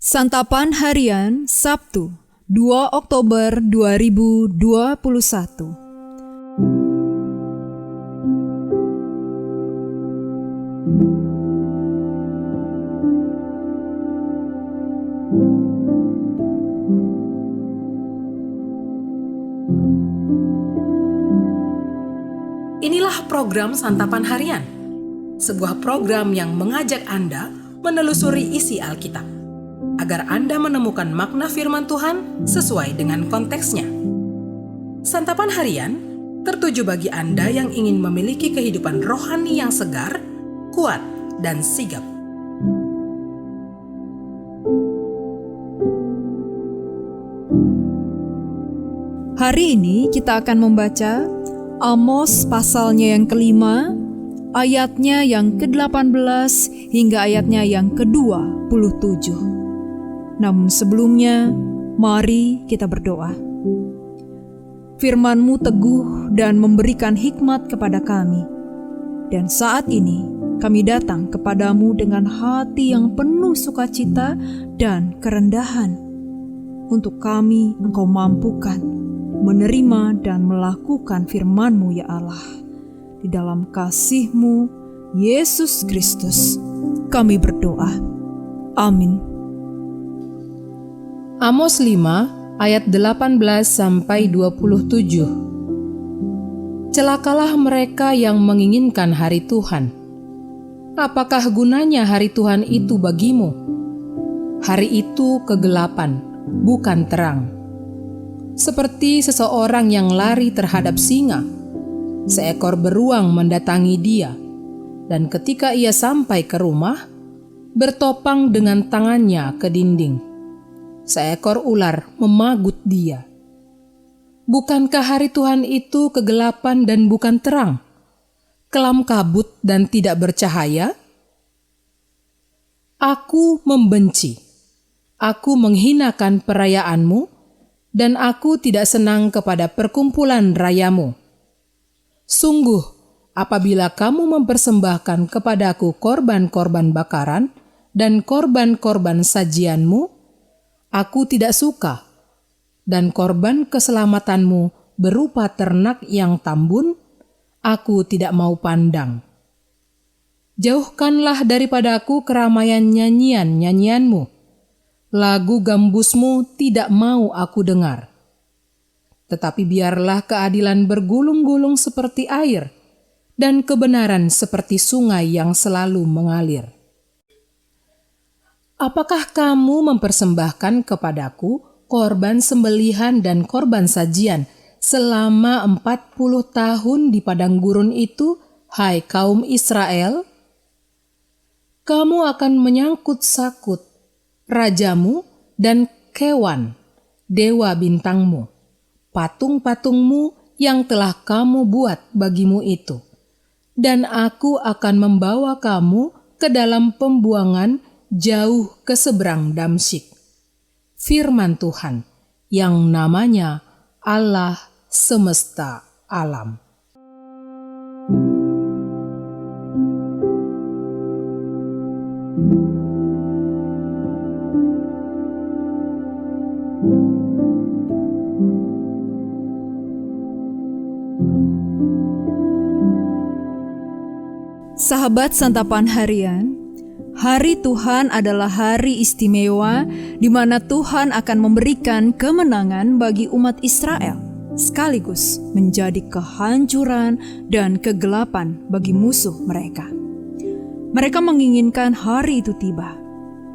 Santapan Harian Sabtu, 2 Oktober 2021. Inilah program Santapan Harian, sebuah program yang mengajak Anda menelusuri isi Alkitab, agar Anda menemukan makna firman Tuhan sesuai dengan konteksnya. Santapan Harian tertuju bagi Anda yang ingin memiliki kehidupan rohani yang segar, kuat, dan sigap. Hari ini kita akan membaca Amos pasalnya yang kelima, ayatnya yang ke-18 hingga ayatnya yang ke-27. Namun sebelumnya, mari kita berdoa. Firman-Mu teguh dan memberikan hikmat kepada kami. Dan saat ini kami datang kepadamu dengan hati yang penuh sukacita dan kerendahan. Untuk kami Engkau mampukan menerima dan melakukan firman-Mu ya Allah. Di dalam kasih-Mu, Yesus Kristus, kami berdoa. Amin. Amos 5 ayat 18-27. Celakalah mereka yang menginginkan hari Tuhan. Apakah gunanya hari Tuhan itu bagimu? Hari itu kegelapan, bukan terang. Seperti seseorang yang lari terhadap singa, seekor beruang mendatangi dia, dan ketika ia sampai ke rumah, bertopang dengan tangannya ke dinding. Seekor ular memagut dia. Bukankah hari Tuhan itu kegelapan dan bukan terang, kelam kabut dan tidak bercahaya? Aku membenci, aku menghinakan perayaan-Mu, dan aku tidak senang kepada perkumpulan rayamu. Sungguh, apabila kamu mempersembahkan kepadaku korban-korban bakaran dan korban-korban sajianmu, aku tidak suka, dan korban keselamatanmu berupa ternak yang tambun, aku tidak mau pandang. Jauhkanlah daripadaku keramaian nyanyian-nyanyianmu. Lagu gambusmu tidak mau aku dengar. Tetapi biarlah keadilan bergulung-gulung seperti air, dan kebenaran seperti sungai yang selalu mengalir. Apakah kamu mempersembahkan kepadaku korban sembelihan dan korban sajian selama 40 tahun di padang gurun itu, hai kaum Israel? Kamu akan menyangkut sakut rajamu dan kewan, dewa bintangmu, patung-patungmu yang telah kamu buat bagimu itu. Dan aku akan membawa kamu ke dalam pembuangan jauh ke seberang Damsyik. Firman Tuhan yang namanya Allah semesta alam. Sahabat Santapan Harian, hari Tuhan adalah hari istimewa di mana Tuhan akan memberikan kemenangan bagi umat Israel, sekaligus menjadi kehancuran dan kegelapan bagi musuh mereka. Mereka menginginkan hari itu tiba,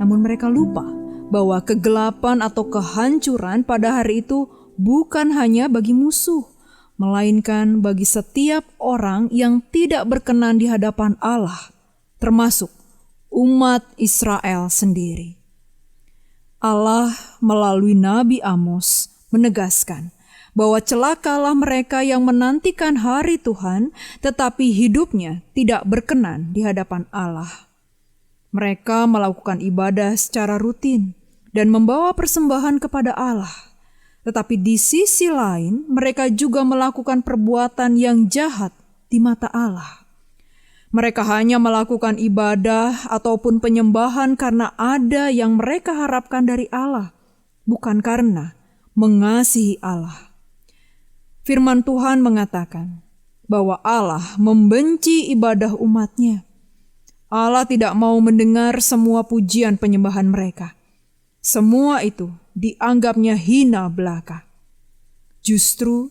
namun mereka lupa bahwa kegelapan atau kehancuran pada hari itu bukan hanya bagi musuh, melainkan bagi setiap orang yang tidak berkenan di hadapan Allah, termasuk umat Israel sendiri. Allah melalui Nabi Amos menegaskan bahwa celakalah mereka yang menantikan hari Tuhan, tetapi hidupnya tidak berkenan di hadapan Allah. Mereka melakukan ibadah secara rutin dan membawa persembahan kepada Allah. Tetapi di sisi lain, mereka juga melakukan perbuatan yang jahat di mata Allah. Mereka hanya melakukan ibadah ataupun penyembahan karena ada yang mereka harapkan dari Allah, bukan karena mengasihi Allah. Firman Tuhan mengatakan bahwa Allah membenci ibadah umat-Nya. Allah tidak mau mendengar semua pujian penyembahan mereka. Semua itu dianggapnya hina belaka. Justru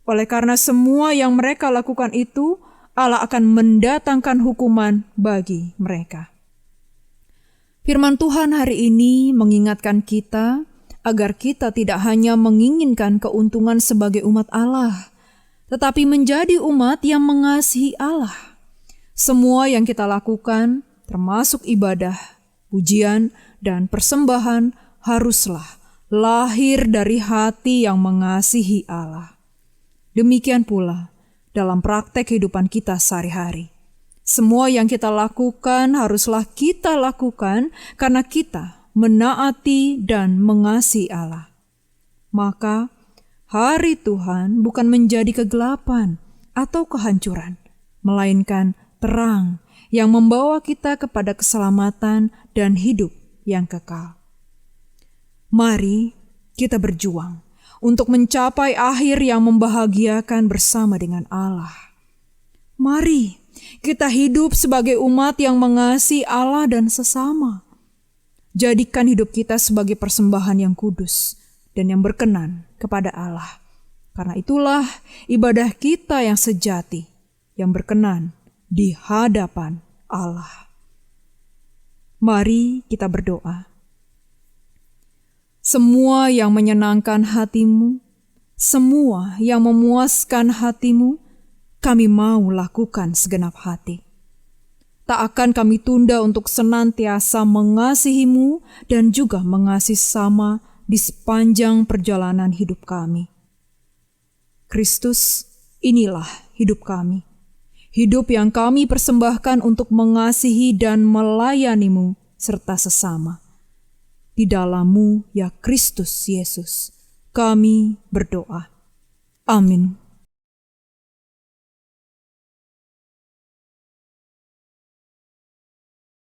oleh karena semua yang mereka lakukan itu, Allah akan mendatangkan hukuman bagi mereka. Firman Tuhan hari ini mengingatkan kita agar kita tidak hanya menginginkan keuntungan sebagai umat Allah, tetapi menjadi umat yang mengasihi Allah. Semua yang kita lakukan, termasuk ibadah, pujian, dan persembahan, haruslah lahir dari hati yang mengasihi Allah. Demikian pula dalam praktek kehidupan kita sehari-hari. Semua yang kita lakukan haruslah kita lakukan karena kita menaati dan mengasihi Allah. Maka hari Tuhan bukan menjadi kegelapan atau kehancuran, melainkan terang yang membawa kita kepada keselamatan dan hidup yang kekal. Mari kita berjuang untuk mencapai akhir yang membahagiakan bersama dengan Allah. Mari kita hidup sebagai umat yang mengasihi Allah dan sesama. Jadikan hidup kita sebagai persembahan yang kudus dan yang berkenan kepada Allah. Karena itulah ibadah kita yang sejati, yang berkenan di hadapan Allah. Mari kita berdoa. Semua yang menyenangkan hatimu, semua yang memuaskan hatimu, kami mau lakukan segenap hati. Tak akan kami tunda untuk senantiasa mengasihimu dan juga mengasihi sesama di sepanjang perjalanan hidup kami. Kristus, inilah hidup kami. Hidup yang kami persembahkan untuk mengasihi dan melayanimu serta sesama. Di dalam-Mu, ya Kristus Yesus, kami berdoa. Amin.